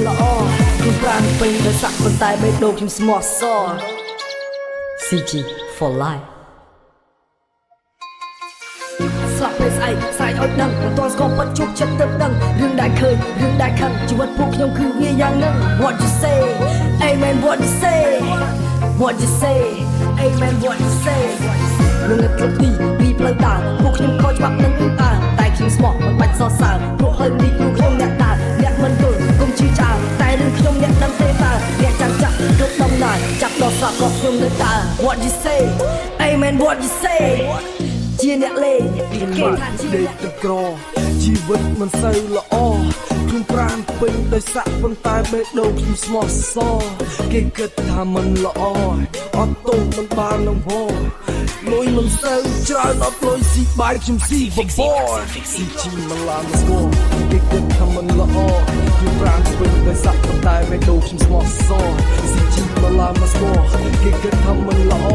ល្អខ្ញុំប្រានពេញដោយសាក់ប៉ុន្តែបេះដូងខ្ញុំស្មោះសរ CG for life ស្លាប់ពេលស្អែកស្រែកអុចដឹងមិនទាន់ស្គាល់ពិតជួបចិត្តទៅដឹងរឿងដែលឃើញរឿងដែលខឹងជីវិតពួកខ្ញុំគឺវាយ៉ាងហ្នឹង What you say Amen what you say What you say Amen what you say លងឹកគ្រប់ទីពីផ្លូវដើរពួកខ្ញុំខកច្បាប់នឹងអឺអើតែខ្ញុំស្មោះមិនបាច់សរសើរព្រោះហើយនេះគឺខ្ញុំអ្នកដើរអ្នកមិនយល់កុំជឿចោលតែរឿងខ្ញុំអ្នកដឹងទេតើអ្នកចាំចាក់គ្រប់ដំណើរចាប់ដល់ស្លាប់ក៏ខ្ញុំនៅដើរ What you say Amen what you say ជាអ្នកលេងគេថាជាអ្នកក្រជីវិតមិនសូវល្អខ្ញុំប្រានពេញដោយសាក់ប៉ុន្តែបេះដូងខ្ញុំស្មោះសរគេគិតថាមិនល្អអត់ទោសមិនបាននឹងវល់លុយមិនសូវច្រើនអត់លុយស៊ីបាយខ្ញុំស៊ីបបរស៊ីជីមិនឡើងស្គាល់គេគិតថាមិនល្អខ្ញុំប្រានពេញដោយសាក់ប៉ុន្តែបេះដូងខ្ញុំស្មោះសរស៊ីជីមិនឡើងស្គាល់គេគិតថាមិនល្អ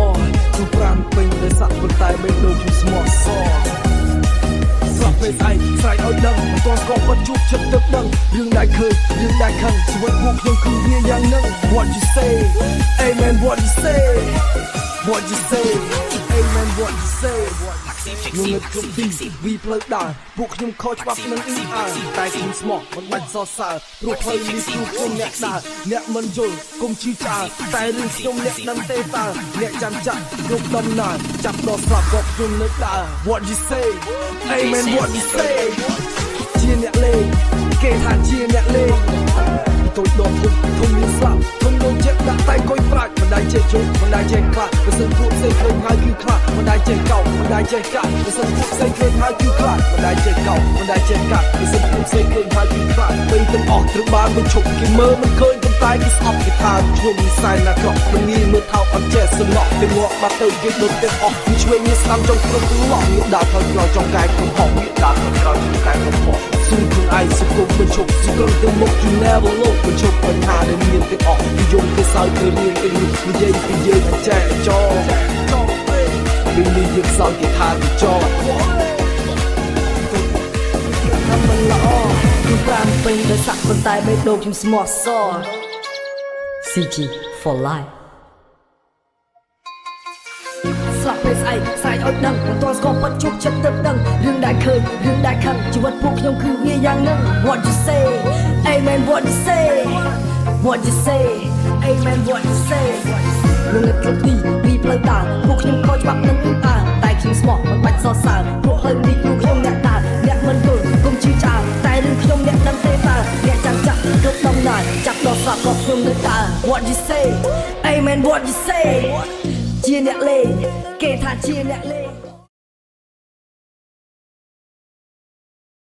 ខ្ញុំប្រានពេញដោយសាក់ប៉ុន្តែបេះដូងខ្ញុំស្មោះសរស្លាប់ពេលស្អែកស្រែកអុចដឹងមិនទាន់ស្គាល់ពិតជួបចិត្តទៅដឹងរឿងដែលឃើញរឿងដែលខឹងជីវិតពួកខ្ញុំគឺវាយ៉ាងហ្នឹង What you say Amen what you say What you say Amen what you say ខ្ញុំនឹកគ្រប់ទីពីផ្លូវដើរពួកខ្ញុំខកច្បាប់នឹងអ៊ីអើតែខ្ញុំស្មោះមិនបាច់សរសើរព្រោះផ្លូវនេះគឺខ្ញុំអ្នកដើរអ្នកមិនយល់កុំជឿចោលតែរឿងខ្ញុំអ្នកដឹងទេតើអ្នកចាំចាក់គ្រប់ដំណើរចាប់ដល់ស្លាប់ក៏ខ្ញុំនៅដើរ What you say Amen what you say ជាអ្នកលេងគេថាជាអ្នកលេងតូចដល់ធំមានស្លាប់ធំដូចចិត្តដាក់តែកុយប្រាច់មិនដែលចេះជុំមិនដែលចេះខ្លាចបើសិនពួកផ្សេងឃើញហើយគឺខ្លាចមិនដែលចេះកោមិនដែលចេះកាត់បើសិនពួកផ្សេងឃើញហើយគឺខ្លាចមិនដែលចេះកោមិនដែលចេះកាត់បើសិនពួកផ្សេងឃើញហើយគឺខ្លាចពេលទាំងអស់ត្រូវបានបញ្ឈប់គេមើលមិនឃើញប៉ុន្តែគេស្អប់គេថាខ្ញុំនិស័យណាស់ក្រក់មិនងាយមើលថោកអត់ចេះសំណក់ទៅងាប់បាត់ទៅគេដូចទាំងអស់វាឆ្វេងនេះស្ដាំចង់គ្រប់ឡោះវាដើរថយក្រោយចង់កាយខ្ញុំហោះវាដើរថយក្រោយចង់កាយខ្ញុំហោះស៊ូខ្លួនឯងសុខបញ្ឈប់សុខទៅមុខ you never look បញ្ឈប់បញ្ហាដែលមានទាំងអស់និយមគេសើចទៅរៀងទៅនេះនិយាយពីយើងអញ្ចេះចោពីនេះយើងសើចគេថាទៅចោថាមិនល្អខ្ញុំប្រានពេញដោយសាក់ប៉ុន្តែបេះដូងខ្ញុំស្មោះសរ CG for life ស្លាប់ពេលស្អែកស្រែកអុចដឹងមិនទាន់ស្គាល់ពិតជួបចិត្តទៅដឹងរឿងដែលឃើញរឿងដែលខឹងជីវិតពួកខ្ញុំគឺវាយ៉ាងហ្នឹង What you say Amen what you say What you say Amen what you say លងឹកគ្រប់ទីពីផ្លូវដើរពួកខ្ញុំខកច្បាប់នឹងអឺអើតែខ្ញុំស្មោះមិនបាច់សរសើរព្រោះហើយនេះគឺខ្ញុំអ្នកដើរអ្នកមិនយល់កុំជឿចោលតែរឿងខ្ញុំអ្នកដឹងទេតើអ្នកចាំចាក់គ្រប់ដំណើរចាប់ដល់ស្លាប់ក៏ខ្ញុំនៅដើរ What you say Amen what you say ជាអ្នកលេងគេថាជាអ្នកលេង